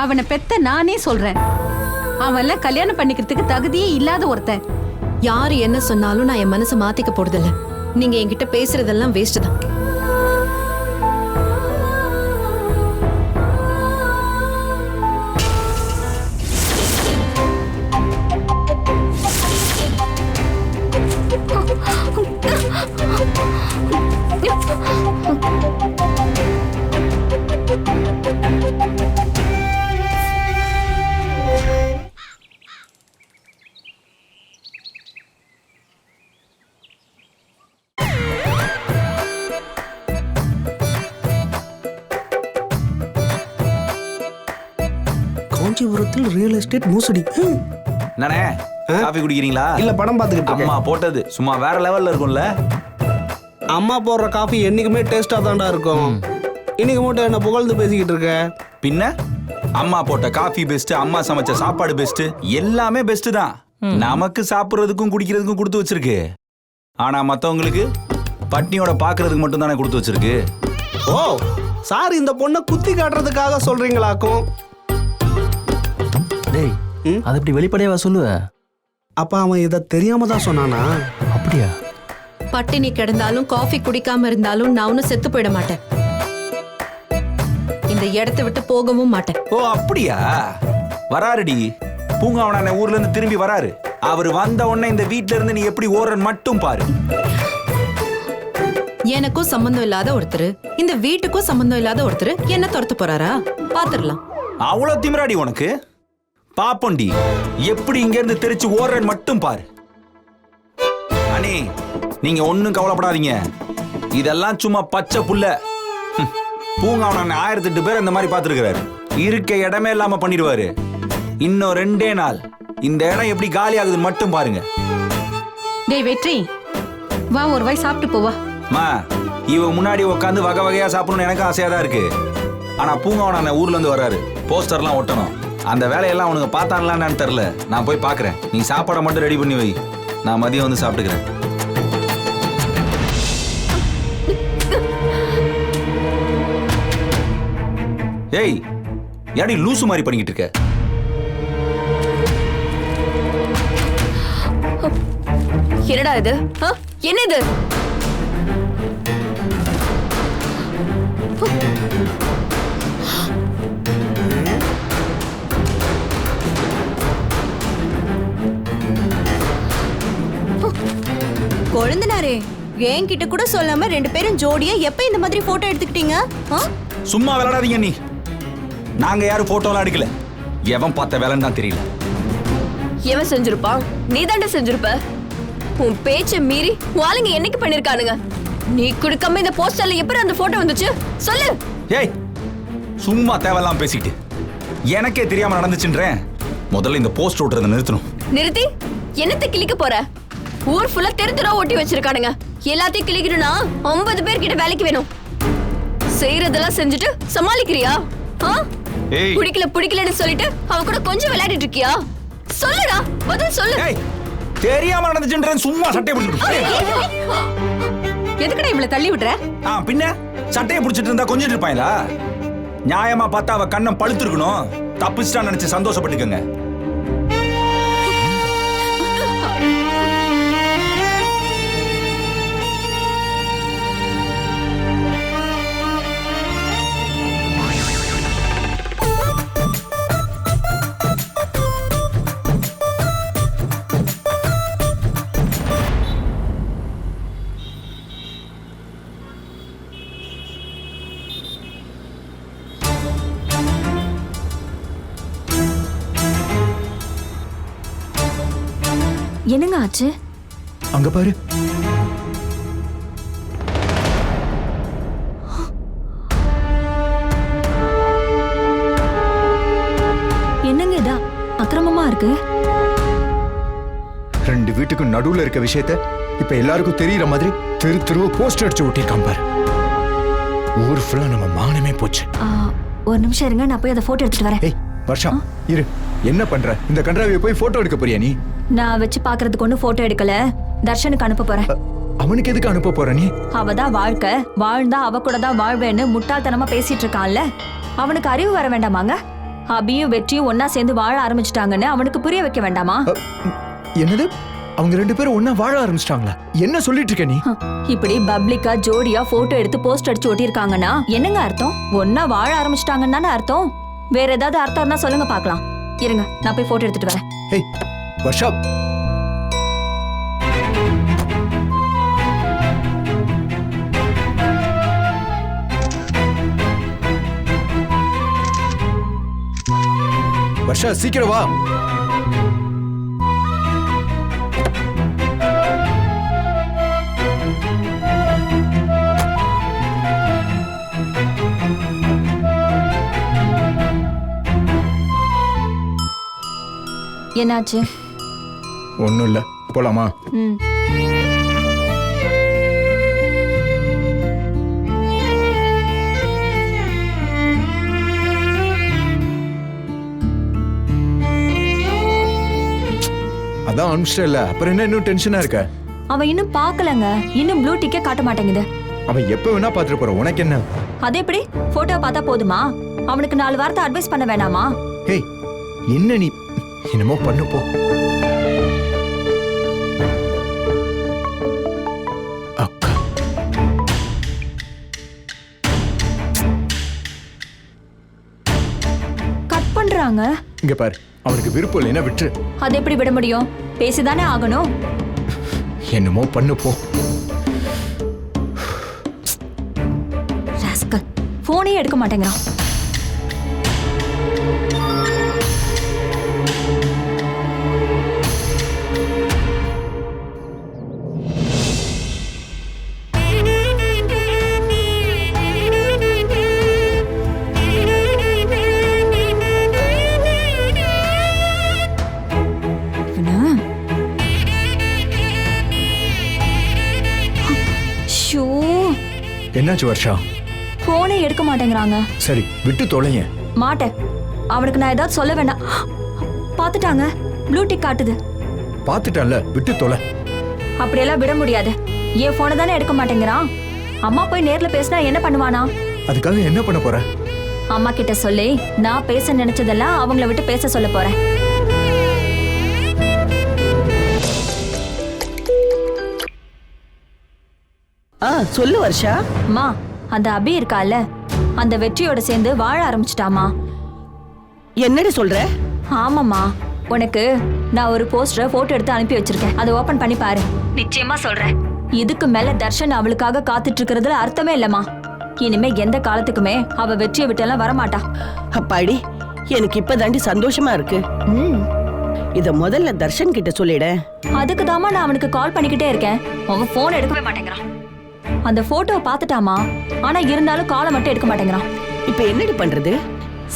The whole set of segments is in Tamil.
அவனை பெத்த நானே சொல்றேன். அவன்ல கல்யாணம் பண்ணிக்கிறதுக்கு தகுதியே இல்லாத ஒருத்தன். யாரு என்ன சொன்னாலும் நான் என் மனசை மாத்திக்க போறதில்ல. நீங்க என்கிட்ட பேசுறதெல்லாம் வேஸ்ட் தான். காஞ்சிபுரத்தில் ரியல் எஸ்டேட் மோசடி. நானே காஃபி குடிக்கிறீங்களா? இல்ல படம் பார்த்துக்கிட்டு அம்மா போட்டது சும்மா வேற லெவல்ல இருக்கும்ல. அம்மா போடுற காஃபி என்னைக்குமே டேஸ்டா தான்டா இருக்கும். இன்னைக்கு மட்டும் என்ன புகழ்ந்து பேசிக்கிட்டு இருக்க? பின்ன அம்மா போட்ட காஃபி பெஸ்ட், அம்மா சமைச்ச சாப்பாடு பெஸ்ட், எல்லாமே பெஸ்ட் தான். நமக்கு சாப்பிடுறதுக்கும் குடிக்கிறதுக்கும் கொடுத்து வச்சிருக்கு. ஆனா மத்தவங்களுக்கு பட்னியோட பாக்குறதுக்கு மட்டும் தானே கொடுத்து வச்சிருக்கு. ஓ சார், இந்த பொண்ணை குத்தி காட்டுறதுக்காக சொல்றீங்களாக்கும். டேய், அது இப்படி வெளிப்படையாவா சொல்லுவ? அப்ப அவன் இதை தெரியாம தான் சொன்னானா? அப்படியா? பட்டினி கிடந்தாலும் காஃபி குடிக்காம இருந்தாலும் நான் ஒன்னும் செத்து போயிட மாட்டேன். இந்த இடத்தை விட்டு போகவும் மாட்டேன். ஓ அப்படியா? வராருடி பூங்காவன ஊர்ல இருந்து திரும்பி வராரு. அவர் வந்த உடனே இந்த வீட்ல இருந்து நீ எப்படி ஓடுறன்னு மட்டும் பாரு. எனக்கும் சம்பந்தம் இல்லாத ஒருத்தர், இந்த வீட்டுக்கும் சம்பந்தம் இல்லாத ஒருத்தர் என்ன துரத்து போறாரா? பாத்துடலாம். அவ்வளவு திமிராடி உனக்கு? பாப்போண்டி எப்படி இங்க இருந்து தெரிச்சு ஓடுறன்னு மட்டும் பாரு. அண்ணே நீங்க ஒண்ணும் கவலைப்படாதீங்க. இதெல்லாம் சும்மா பச்சை புல்ல. பூங்காவன 1008 பேர் இந்த மாதிரி பாத்துருக்காரு. இருக்க இடமே இல்லாம பண்ணிடுவாரு. இன்னும் 2 நாள் இந்த இடம் எப்படி காலி ஆகுதுன்னு மட்டும் பாருங்க. டேய் வெற்றி, வா ஒரு வாய் சாப்பிட்டு போவா. மா இவ முன்னாடி உட்காந்து வகை வகையா சாப்பிடணும்னு எனக்கு ஆசையா தான் இருக்கு. ஆனா பூங்காவன ஊர்ல இருந்து வர்றாரு. போஸ்டர்லாம் ஒட்டணும். அந்த வேலையெல்லாம் உனக்கு பார்த்தாங்களான்னு தெரியல. நான் போய் பாக்குறேன். நீ சாப்பாடை மட்டும் ரெடி பண்ணி வை. நான் மதியம் வந்து சாப்பிட்டுக்கிறேன். ஏய் யாடி லூசு மாதிரி பண்ணிக்கிட்டு இருக்க? என்னடா இது? என்ன இது? கொழுந்தனாரே, என்கிட்ட கூட சொல்லாம 2 பேரும் ஜோடியா எப்ப இந்த மாதிரி போட்டோ எடுத்துக்கிட்டீங்க? சும்மா விளையாடாதீங்க. நீ நாங்க யாரும் போட்டோலாம் எடுக்கல. எவன் பார்த்த வேலைன்னு தான் தெரியல. எவன் செஞ்சிருப்பான்? நீ தாண்டா செஞ்சிருப்ப. உன் பேச்ச மீறி வாளுங்க என்னைக்கு பண்ணிருக்கானுங்க? நீ கொடுக்காம இந்த போஸ்டர்ல எப்படி அந்த போட்டோ வந்துச்சு சொல்லு. ஏய் சும்மா தேவையெல்லாம் பேசிட்டு எனக்கே தெரியாம நடந்துச்சுன்றேன். முதல்ல இந்த போஸ்ட் ஓட்டுறதை நிறுத்தணும். நிறுத்தி என்னத்தை கிளிக்க போற? ஊர் ஃபுல்லா தெருத்துறா ஓட்டி வச்சிருக்கானுங்க. எல்லாத்தையும் கிளிக்கணும்னா 50 பேர் கிட்ட வேலைக்கு வேணும். செய்யறதெல்லாம் செஞ்சுட்டு சமாளிக்கிறியா? பிடிக்கலன்னு சொல்லிட்டு அவ கூட கொஞ்சம் விளையாடிட்டு இருக்கியா? சொல்லுடா, பதில் சொல்லு. தெரியாம நடந்துச்சுன்றேன். சும்மா சட்டையை பிடிச்சிட்டு எதுக்குடா இவளை தள்ளி விடுற? பின்ன சட்டையை பிடிச்சிட்டு இருந்தா கொஞ்சம் இருப்பாங்களா? நியாயமா பார்த்தா அவ கண்ணம் பழுத்திருக்கணும். தப்பிச்சிட்டா நினைச்சு சந்தோஷப்பட்டுக்கங்க. என்னங்க ஆச்சு? அங்க பாரு. என்னங்க இதா அக்கிரமமா இருக்கு? 2 வீட்டுக்கு நடுவுல இருக்க விஷயத்த இப்ப எல்லாருக்கும் தெரியற மாதிரி தெருவ போஸ்டர் அடிச்சு ஒட்டிருக்கான் பாரு. ஊர் ஃபுல்லா நம்ம மானமே போச்சு. ஒரு நிமிஷம் இருங்க, நான் போய் அதை போட்டோ எடுத்துட்டு வரேன். ஏய் வர்ஷா இரு. என்ன பண்ற? இந்த கன்றாவியை போய் போட்டோ எடுக்க போறியா நீ? நான் வச்சு பாக்குறதுக்கு ஒண்ணு போட்டோ எடுக்கல, தர்ஷனுக்கு அனுப்ப போறேன். அவனுக்கு எதுக்கு அனுப்ப போற நீ? அவதான் வாழ்க்கை, வாழ்ந்தா அவ கூட தான் வாழ்வேன்னு முட்டாள்தனமா பேசிட்டு இருக்கான்ல. அவனுக்கு அறிவு வர வேண்டாமாங்க? அபியும் வெற்றியும் ஒன்னா சேர்ந்து வாழ ஆரம்பிச்சிட்டாங்கன்னு அவனுக்கு புரிய வைக்க வேண்டாமா? என்னது அவங்க 2 பேரும் ஒண்ணா வாழ ஆரம்பிச்சிட்டாங்களா? என்ன சொல்லிட்டு இருக்க நீ? இப்படி பப்ளிக்கா ஜோடியா போட்டோ எடுத்து போஸ்ட் அடிச்சு ஒட்டியிருக்காங்கன்னா என்னங்க அர்த்தம்? ஒன்னா வாழ ஆரம்பிச்சிட்டாங்கன்னு தானே அர்த்தம். வேற ஏதாவது அர்த்தம் இருந்தா சொல்லுங்க பாக்கலாம். இருங்க, நான் போய் போட்டோ எடுத்துட்டு வரேன். ஏய் வர்ஷா, வர்ஷா சீக்கிரம் வா. என்னாச்சு? ஒண்ணும் இல்ல, போலாமா? ம். அதான் அனுப்பிச்சிட்டல, அப்புறம் என்ன இன்னும் டென்ஷனா இருக்க? அவன் இன்னும் பாக்கலங்க. இன்னும் ப்ளூ டிக்கே காட்ட மாட்டேங்குது. அவன் எப்ப வேணா பாத்துட்டு போற, உனக்கு என்ன? அது எப்படி? போட்டோ பார்த்தா போதுமா? அவனுக்கு 4 வார்த்தை அட்வைஸ் பண்ண வேணாமா? ஏய் என்ன நீ என்னமோ பண்ணு போ. அக்கா கட் பண்றாங்க. இங்க பாரு, அவனுக்கு விருப்பம் இல்லைன்னா விட்டுரு. அது எப்படி விட முடியும்? பேசிதானே ஆகணும். என்னமோ பண்ணு போ. ராஸ்கல், போனே எடுக்க மாட்டேங்கிறான். என்னாச்சு வர்ஷா? போனே எடுக்க மாட்டேங்கிறாங்க. சரி விட்டு தொலைங்க. மாட்டேன். அவனுக்கு நான் ஏதாவது சொல்ல வேண்டாம். பாத்துட்டாங்க, ப்ளூ டிக் காட்டுது. பாத்துட்டான்ல, விட்டு தொலை. அப்படியெல்லாம் விட முடியாது. என் போனை தானே எடுக்க மாட்டேங்கிறான். அம்மா போய் நேர்ல பேசினா என்ன பண்ணுவானா? அதுக்காக என்ன பண்ண போற? அம்மா கிட்ட சொல்லி நான் பேச நினைச்சதெல்லாம் அவங்கள விட்டு பேச சொல்ல போறேன். சொல்லு வர்ஷா. அம்மா, அந்த அபி இருக்கால, அந்த வெற்றியோட சேர்ந்து வாழ ஆரம்பிச்சிட்டாமா. என்னடி சொல்ற? ஆமாம்மா, உனக்கு நான் ஒரு போஸ்டரை போட்டோ எடுத்து அனுப்பி வச்சிருக்கேன். அதை ஓபன் பண்ணி பாரு. நிச்சயமா சொல்றேன், இதுக்கு மேல தர்ஷன் அவளுக்காக காத்துட்டு இருக்கிறதுல அர்த்தமே இல்லம்மா. இனிமே எந்த காலத்துக்குமே அவ வெற்றியை விட்டெல்லாம் வரமாட்டா. அப்பாடி, எனக்கு இப்பதாண்டி சந்தோஷமா இருக்கு. இத முதல்ல தர்ஷன் கிட்ட சொல்லிட. அதுக்கு தாமா நான் அவனுக்கு கால் பண்ணிக்கிட்டே இருக்கேன். அவன் போன் எடுக்கவே மாட்டேங்கிறான். அந்த போட்டோவை பார்த்துட்டாமா, ஆனா இருந்தாலும் காலை மட்டும் எடுக்க மாட்டேங்கிறான். இப்ப என்னடி பண்றது?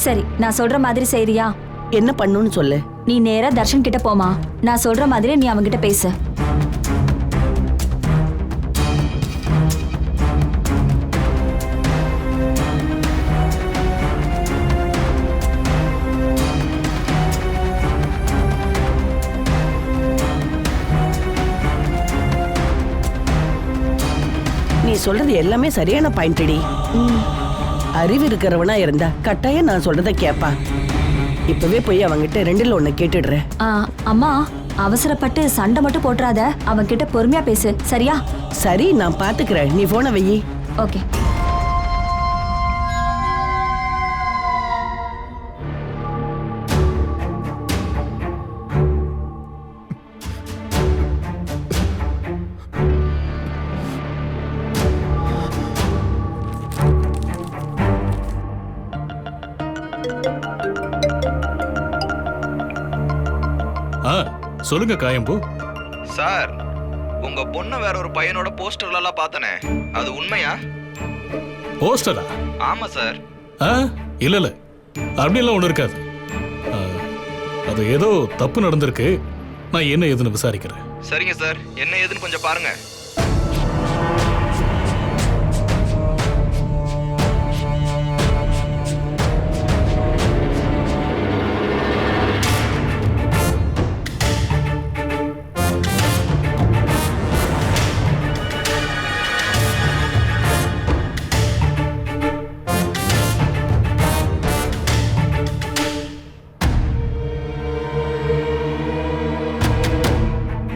சரி, நான் சொல்ற மாதிரி செய்றியா? என்ன பண்ணுன்னு சொல்லு. நீ நேரா தர்ஷன் கிட்ட போமா. நான் சொல்ற மாதிரி நீ அவன்கிட்ட பேசு. நீ சொல்றது எல்லாமே சரியான பாயிண்டி. அறிவு இருக்கிறவனா இருந்தா கட்டாயம் நான் சொல்றத கேப்பா. இப்பவே போய் அவங்கிட்ட 2ல் 1 கேட்டுடுறேன். அம்மா, அவசரப்பட்டு சண்டை மட்டும் போட்டுறாத. அவன்கிட்ட பொறுமையா பேசு, சரியா? சரி, நான் பாத்துக்கிறேன். நீ போன வையி. ஓகே. சொல்லுங்க காயம்பு. சார், உங்க பொண்ணு வேற ஒரு பையனோட போஸ்டர்ல எல்லாம் பார்த்தனே, அது உண்மையா? போஸ்டரா? ஆமா சார். இல்ல இல்ல, அப்படியெல்லாம் ஒண்ணு இருக்காது. அது ஏதோ தப்பு நடந்திருக்கு. நான் என்ன ஏதுன்னு விசாரிக்கிறேன். சரிங்க சார், என்ன ஏதுன்னு கொஞ்சம் பாருங்க.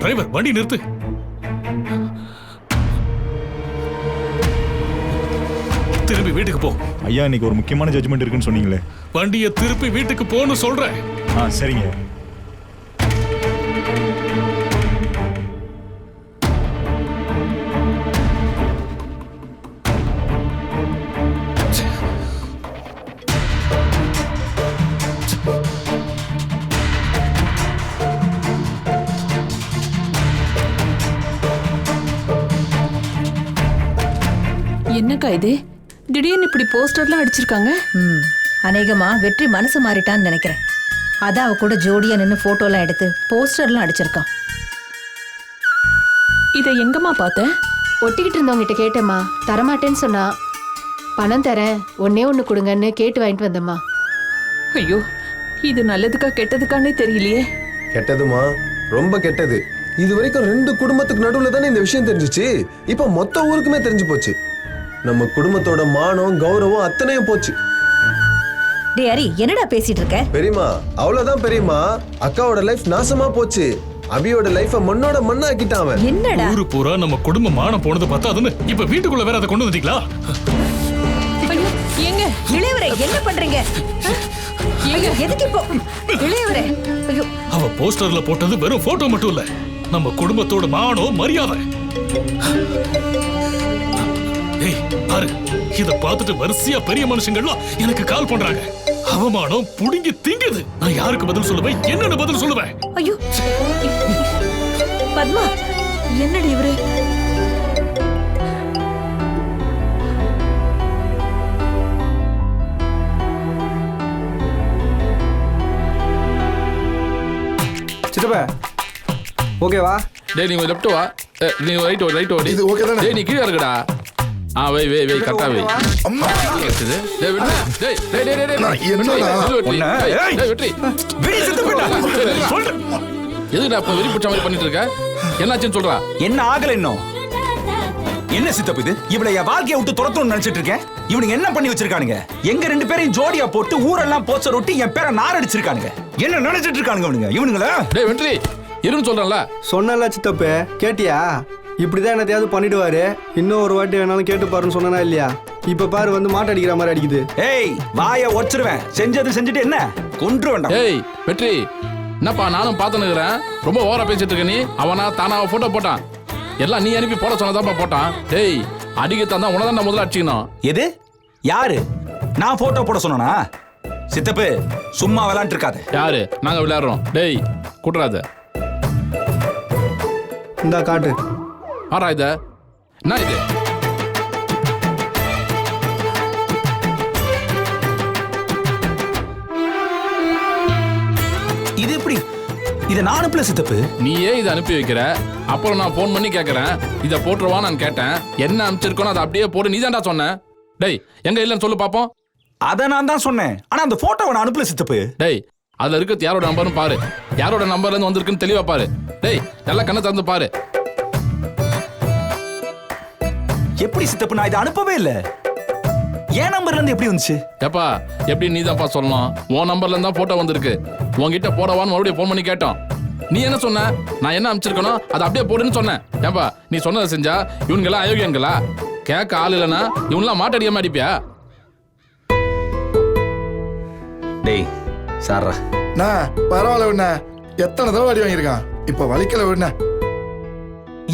டிரைவர் வண்டி நிறுத்து. திரும்பி வீட்டுக்கு போ. ஐயா இன்னைக்கு ஒரு முக்கியமான ஜட்ஜ்மெண்ட் இருக்குன்னு சொன்னீங்களே. வண்டியை திருப்பி வீட்டுக்கு போன்னு சொல்றேன். சரிங்க. என்னக்கா இது திடீர்னு இப்படி போஸ்டர்லாம் அடிச்சிருக்காங்க? அநேகமா வெற்றி மனசு மாறிட்டான்னு நினைக்கிறேன். அதான் அவ கூட ஜோடியா நின்று போட்டோலாம் எடுத்து போஸ்டர்லாம் அடிச்சிருக்கான். இதை எங்கம்மா பார்த்த? ஒட்டிக்கிட்டு இருந்தவங்கிட்ட கேட்டேம்மா, தரமாட்டேன்னு சொன்னா. பணம் தரேன், ஒன்னே ஒன்று கொடுங்கன்னு கேட்டு வாங்கிட்டு வந்தம்மா. ஐயோ, இது நல்லதுக்கா கெட்டதுக்கானே தெரியலையே. கெட்டதுமா, ரொம்ப கெட்டது. இது வரைக்கும் 2 குடும்பத்துக்கு நடுவுல தானே இந்த விஷயம் தெரிஞ்சிச்சு. இப்ப மொத்த ஊருக்குமே தெரிஞ்சு போச்சு. நம்ம குடும்பத்தோட மானம் கௌரவம் அத்தனையும் போச்சு. டேய் ஹரி, என்னடா பேசிட்டு இருக்க? பெரியமா, அவ்வளவுதான் பெரியமா. அக்காவோட லைஃப் நாசமா போச்சு. அபியோட லைஃப மண்ணோட மண்ணாக்கிட்டான் அவன். என்னடா ஊரு பூரா நம்ம குடும்ப மானம் போனது பத்தாதுன்னு இப்ப வீட்டுக்குள்ள வேற அதை கொண்டு வந்துட்டீங்களா? ஐயோ, ஏங்க இளையவரே, என்ன பண்றீங்க? ஐயோ, எதுக்கு இப்போ? இளையவரே, ஐயோ. அவ போஸ்டர்ல போட்டது வெறும் போட்டோ மட்டும் இல்ல, நம்ம குடும்பத்தோட மானம் மரியாதை. ஏய் பாரு, இத பார்த்துட்டு வரிசையா பெரிய மனுஷங்கள்லாம் எனக்கு கால் பண்றாங்க. அவமானம் புடுங்கி திங்குது. நான் யாருக்கு பதில் சொல்லுவேன்? என்னன்னு பதில் சொல்லுவேன்? ஐயோ பத்மா, என்னடி இவரு? சித்தப்பா ஓகேவா? டேய் நீ லெஃப்ட் வா, நீ ரைட் ஓடி. இது ஓகே தானே? டேய் நீ கீழ இருக்கடா. வை கரெக்டா வை. அம்மா டேய் விட்டு. டேய் நான் என்னடா? டேய் வெற்றி. வெடி செத்து போயிட்டா. சொல்லு. எதுடா இப்ப வெறி புடிச்ச மாதிரி பண்ணிட்டு இருக்க? என்னாச்சுன்னு சொல்றா. என்ன ஆகல இன்னும்? என்ன சித்தப்பு இது? இவளை என் வாழ்க்கையை விட்டு துரத்தணும்னு நினைச்சிட்டு இருக்கேன். இவனுங்க என்ன பண்ணி வச்சிருக்கானுங்க? எங்க 2 பேரையும் ஜோடியா போட்டு ஊரெல்லாம் போஸ்டர் ஒட்டி என் பேரை நார் அடிச்சிருக்கானுங்க. என்ன நினைச்சிட்டு இருக்கானுங்க இவனுங்களா? டேய் வெற்றி, இருன்னு சொல்றேன்ல. சொன்னல சித்தப்பு, கேட்டியா? இப்படிதான் என்னத்தையாவது பண்ணிடுவாரு. இன்னும் ஒரு வாட்டி வேணாலும் கேட்டு பாருன்னு சொன்னா இல்லையா? இப்ப பாரு வந்து மாட்ட அடிக்கிற மாதிரி அடிக்குது. ஏய் வாயை ஒச்சிருவேன். செஞ்சுட்டு என்ன கொன்று வேண்டாம். ஏய் வெற்றி, என்னப்பா நானும் பார்த்துனுக்குறேன். ரொம்ப ஓவரா பேசிட்டு இருக்க நீ. அவனா தானா போட்டோ போட்டான். எல்லாம் நீ அனுப்பி போட சொன்னதாப்பா போட்டான். டேய் அடிக்கத்தான் தான் உனதான் முதல்ல அடிச்சுக்கணும். எது? யாரு? நான் போட்டோ போட சொன்னா? சித்தப்பு சும்மா விளையாண்டு இருக்காத. யாரு? நாங்க விளையாடுறோம். டேய் கூட்டுறாத. இந்தா காட்டு. ஆறா இத என்ன இது? இது எப்படி? இத நான் அனுப்பல சித்தப்பு. நீயே இதை அனுப்பி வைக்கிற. அப்புறம் நான் போன் பண்ணி கேட்கறேன், இதை போட்டுருவா நான் கேட்டேன். என்ன அனுப்பிச்சிருக்கோன்னு அதை அப்படியே போட்டு நீ தான்டா சொன்ன. டேய் எங்க இல்லைன்னு சொல்லு பாப்போம். அதை நான் தான் சொன்னேன். ஆனா அந்த போட்டோவை நான் அனுப்பல சித்தப்பு. டேய் அதுல இருக்கிறது யாரோட நம்பர்னு பாரு. யாரோட நம்பர்ல இருந்து வந்திருக்குன்னு தெளிவா பாரு. டேய் நல்லா கண்ணை திறந்து பாரு. எப்படி சித்தப்பு? நான் இதை அனுப்பவே இல்ல. என் நம்பர்ல இருந்து எப்படி வந்துச்சு? ஏப்பா எப்படி நீ தான்ப்பா சொல்லணும். உன் நம்பர்ல இருந்தா போட்டோ வந்திருக்கு. உன்கிட்ட போடவான்னு மறுபடியும் போன் பண்ணி கேட்டோம். நீ என்ன சொன்ன? நான் என்ன அனுப்பிச்சிருக்கணும் அதை அப்படியே போடுன்னு சொன்னேன். ஏப்பா நீ சொன்னதை செஞ்சா இவனுங்கெல்லாம் அயோக்கியங்களா? கேட்க ஆள் இல்லைன்னா இவனெல்லாம் மாட்டடியாம அடிப்பியா? டேய் சாரா நான் பரவாயில்ல விண்ண. எத்தனை தடவை அடி வாங்கியிருக்கான். இப்ப வலிக்கல விண்ண.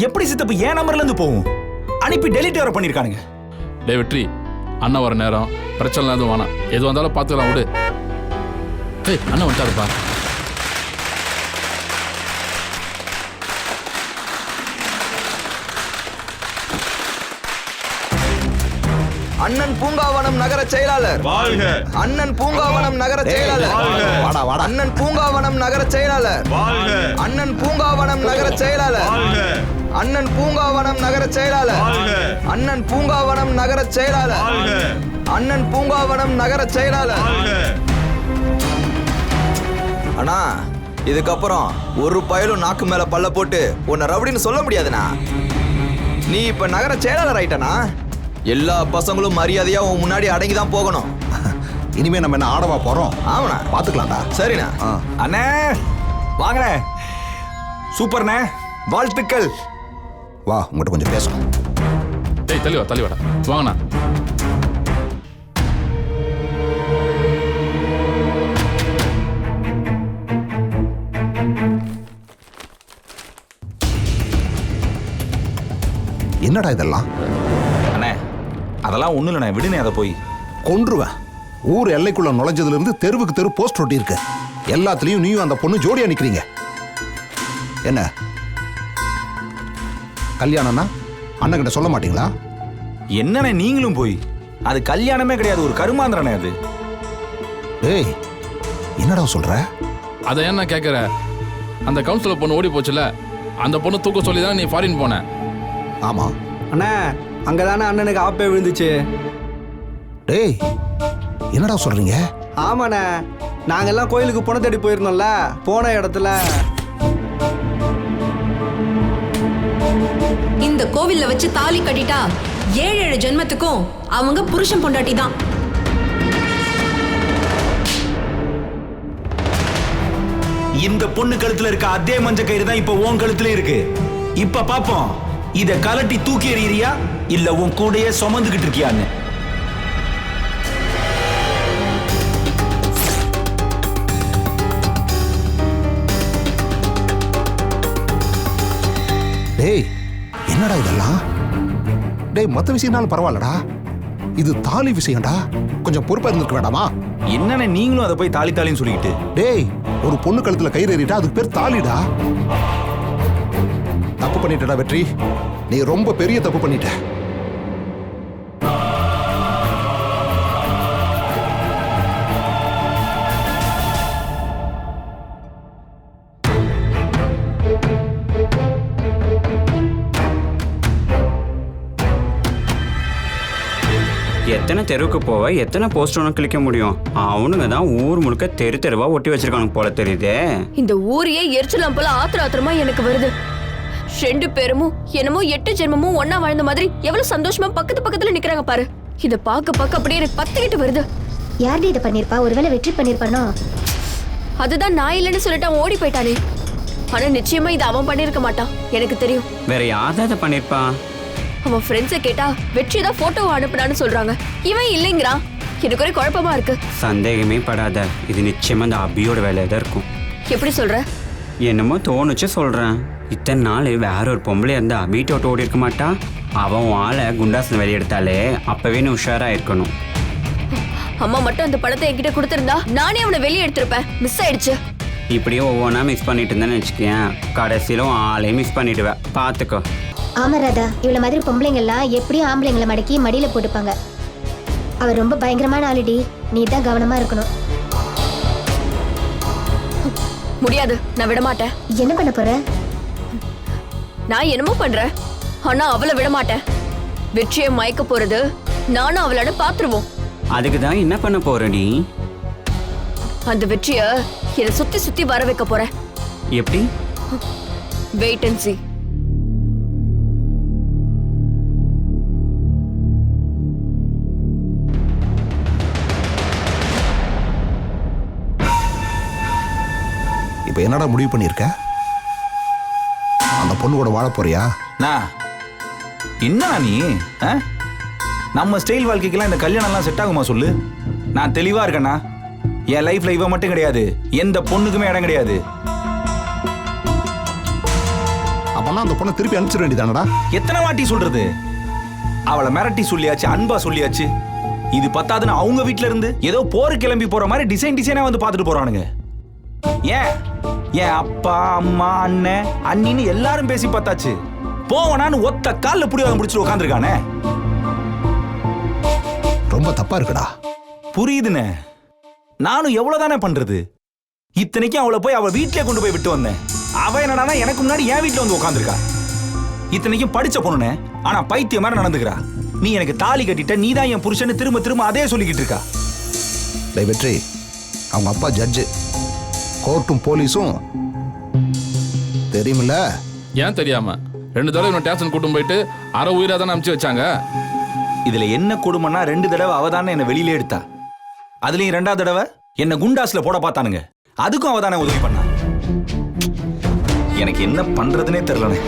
எப்படி சித்தப்பு என் நம்பர்ல இருந்து போகும்? அனுப்பி டெலிட் வேற பண்ணிருக்கானுங்க. டேய் வெற்றி, அண்ணன் வர நேரம் பிரச்சனை எதுவும் வேணாம். எது வந்தாலும் பார்த்துக்கலாம் விடு. டேய் அண்ணன் வந்துட்டாருப்பா. அண்ணன் பூங்காவனம் நகர செயலாளர் வாழ்க. அண்ணன் பூங்காவனம் நகர செயலாளர் வாழ்க. அண்ணன் பூங்காவனம் நகர செயலாளர் வாழ்க. அண்ணன் பூங்காவனம் நகர செயலாளர் வாழ்க. அண்ணன் பூங்காவனம் நகர செயலாளர் வாழ்க. அண்ணன் பூங்காவனம் நகர செயலாளர் வாழ்க. அண்ணன் பூங்காவனம் நகர செயலாளர் வாழ்க. அண்ணா இதுக்கப்புறம் ஒரு பயலும் நாக்கு மேல பல்ல போட்டு உன்னை ரவுடின்னு சொல்ல முடியாதுண்ணா. நீ இப்ப நகர செயலாளர் ஆயிட்டனா? எல்லா பசங்களும் மரியாதையா உன் முன்னாடி அடங்கிதான் போகணும். இனிமே நம்ம என்ன ஆடவா போறோம்? ஆமாண்ணா, பாத்துக்கலாம்டா. சரிண்ணா. அண்ணே வாங்கண்ணே. சூப்பர்ண்ணே. வாழ்த்துக்கள். வா, உங்கள்கிட்ட கொஞ்சம் பேசணும். டேய் தள்ளி வாடா வாங்கண்ணா. என்னடா இதெல்லாம்? அண்ணே அதெல்லாம் ஒண்ணும் இல்லைண்ணே, விடுனே. அதை போய் கொன்றுவேன். ஊர் எல்லைக்குள்ள நுழைஞ்சதுல இருந்து தெருவுக்கு தெரு போஸ்ட் ஒட்டி இருக்கு. எல்லாத்துலயும் நீயும் அந்த பொண்ணு ஜோடியா நிக்கிறீங்க. என்ன கல்யாணம்னா அண்ணன் கிட்ட சொல்ல மாட்டீங்களா? என்னண்ணே நீங்களும் போய், அது கல்யாணமே கிடையாது, ஒரு கருமாந்திரனே அது. ஏய் என்னடா சொல்ற? அதை என்ன கேட்குற? அந்த கவுன்சிலர் பொண்ணு ஓடி போச்சுல, அந்த பொண்ணு தூக்க சொல்லி தான் நீ ஃபாரின் போன. ஆமா அண்ணா, அங்கதானே அண்ணனுக்கு ஆப்பே விழுந்துச்சு. டேய் என்னடா சொல்றீங்க? ஆமாண்ணே, நாங்கெல்லாம் கோயிலுக்கு பணம் தேடி போயிருந்தோம்ல, போன இடத்துல இந்த கோவில்ல வச்சு தாலி கட்டிட்டா 7 ஜென்மத்துக்கும் அவங்க புருஷன் பொண்டாட்டி தான். இந்த பொண்ணு கழுத்துல இருக்க அதே மஞ்ச கயிறு தான் இப்ப உன் கழுத்துல இருக்கு. இப்ப பாப்போம், இத கலட்டி தூக்கி எறியறியா இல்ல உன் கூடயே சுமந்துகிட்டு இருக்கியான்னு. டேய் என்னடா இதெல்லாம்? டேய் மத்த விஷயம்னாலும் பரவாயில்லடா, இது தாலி விஷயம்டா, கொஞ்சம் பொறுப்பா இருந்திருக்க வேண்டாமா? என்னன்னு நீங்களும் அதை போய் தாலி தாலின்னு சொல்லிக்கிட்டு? டேய் ஒரு பொண்ணு கழுத்துல கயிறு ஏறிட்டா அதுக்கு பேர் தாலிடா. தப்பு பண்ணிட்டடா வெற்றி, நீ ரொம்ப பெரிய தப்பு பண்ணிட்ட. எத்தனை தெருவுக்கு போவ, எத்தனை போஸ்டர் கிளிக்க முடியும்? அவனுங்க தான் ஊர் முழுக்க தெரு தெருவா ஒட்டி வச்சிருக்காங்க போல தெரியுதே. இந்த ஊரையே எரிச்சலாம் போல ஆத்திரமா எனக்கு வருது. 2 பேரும் என்னமோ 8 ஜென்மமும் ஒன்னா வாழ்ந்த மாதிரி எவ்வளவு சந்தோஷமா பக்கத்துல நிக்கிறாங்க பாரு. இத பாக்க அப்படியே எனக்கு பத்திக்கிட்டு வருது. யார்டி இதை பண்ணிருப்பா? ஒருவேளை வெற்றி பண்ணிருப்பானோ? அதுதான் நான் இல்லைன்னு சொல்லிட்டு அவன் ஓடி போயிட்டானே. ஆனா நிச்சயமா இதை அவன் பண்ணிருக்க மாட்டான், எனக்கு தெரியும். வேற யாராவது பண்ணிருப்பா? அவன் ஃப்ரெண்ட்ஸை கேட்டா வெற்றி தான் போட்டோ அனுப்புனான்னு சொல்றாங்க. இவன் இல்லைங்கிறான். எனக்கு ஒரே குழப்பமா இருக்கு. சந்தேகமே படாத, இது நிச்சயமா இந்த அபியோட வேலையா தான் இருக்கும். எப்படி சொல்ற? என்னமோ தோணுச்சு சொல்றேன். இத்தனை நாள் வேற ஒரு பொம்பளை இருந்தா வீட்டை விட்டு ஓடி இருக்க மாட்டா. அவன் ஆளை குண்டாசன் வெளியெடுத்தாலே அப்பவே நீ உஷாரா இருக்கணும். அம்மா மட்டும் அந்த படத்தை என்கிட்ட கொடுத்திருந்தா நானே அவனை வெளியே எடுத்திருப்பேன். மிஸ் ஆயிடுச்சு. இப்படியே ஒவ்வொன்றா மிஸ் பண்ணிட்டு இருந்தேன்னு வச்சுக்கேன், கடைசியில ஆளையும் மிஸ் பண்ணிடுவேன், பாத்துக்கோ. ஆமா ராதா, இவ்வளவு மாதிரி பொம்பளைங்கெல்லாம் எப்படியும் ஆம்பளைங்களை மடக்கி மடியில போட்டுப்பாங்க. அவர் ரொம்ப பயங்கரமான ஆளுடி, நீ தான் கவனமா இருக்கணும். முடியாது, நான் விட மாட்டேன். என்ன பண்ண போற? நான் என்னமோ பண்றேன், ஆனா அவளை விட மாட்டேன். வெற்றியை மயக்க போறது நானும் அவளோட பாத்துருவோம். அதுக்கு தான் என்ன பண்ண போற நீ? அந்த வெற்றிய என்னை சுத்தி சுத்தி வர வைக்க போறேன். எப்படி? Wait and see. இப்ப என்னடா முடிவு பண்ணிருக்க? அந்த பொண்ணு கூட வாழ போறியா? என்ன நீ நம்ம ஸ்டைல் வாழ்க்கைக்கெல்லாம் இந்த கல்யாணம்லாம் செட் ஆகுமா சொல்லு? நான் தெளிவா இருக்கேன்னா, என் லைஃப்ல இவ மட்டும் கிடையாது, எந்த பொண்ணுக்குமே இடம் கிடையாது. அப்பனா அந்த பொண்ணை திருப்பி அனுப்பிச்சிட வேண்டியதானடா? எத்தனை வாட்டி சொல்றது? அவளை மிரட்டி சொல்லியாச்சு, அன்பா சொல்லியாச்சு. இது பத்தாதுன்னு அவங்க வீட்டுல இருந்து ஏதோ போர் கிளம்பி போற மாதிரி டிசைனா வந்து பாத்துட்டு போறானுங்க. ஏன் என் அப்பா அம்மா அண்ணன் அண்ணின்னு எல்லாரும் பேசி பார்த்தாச்சு. போவனான்னு ஒத்த கால்ல புடிவாங்க முடிச்சுட்டு உட்காந்துருக்கானே. ரொம்ப தப்பா இருக்குடா. புரியுதுண்ணே, நானும் எவ்வளவுதானே பண்றது? இத்தனைக்கும் அவளை போய் அவ வீட்டிலே கொண்டு போய் விட்டு வந்தேன். அவ என்னடானா எனக்கு முன்னாடி என் வீட்டுல வந்து உட்காந்துருக்கா. இத்தனைக்கும் படிச்ச பொண்ணுனே, ஆனா பைத்தியம் மாதிரி நடந்துக்கிறா. நீ எனக்கு தாலி கட்டிட்ட, நீ தான் என் புருஷன்னு திரும்ப திரும்ப அதே சொல்லிக்கிட்டு இருக்கா. டேய் வெற்றி, அவங்க அப்பா ஜட்ஜு, கோர்ட்டும் போலீஸும் தெரியுமில்ல? ஏன் தெரியாம 2 தடவை இவன் ஸ்டேஷன் கூட்டும் போயிட்டு அரை உயிரா தானே அனுப்பிச்சு வச்சாங்க. இதுல என்ன கொடுமைன்னா 2 தடவை அவதானே என்ன வெளியில எடுத்தா. அதுலயும் 2ஆவது தடவை என்ன குண்டாஸ்ல போட பார்த்தானுங்க. அதுக்கும் அவதானே உதவி பண்ணா. எனக்கு என்ன பண்றதுனே தெரியலண்ணே.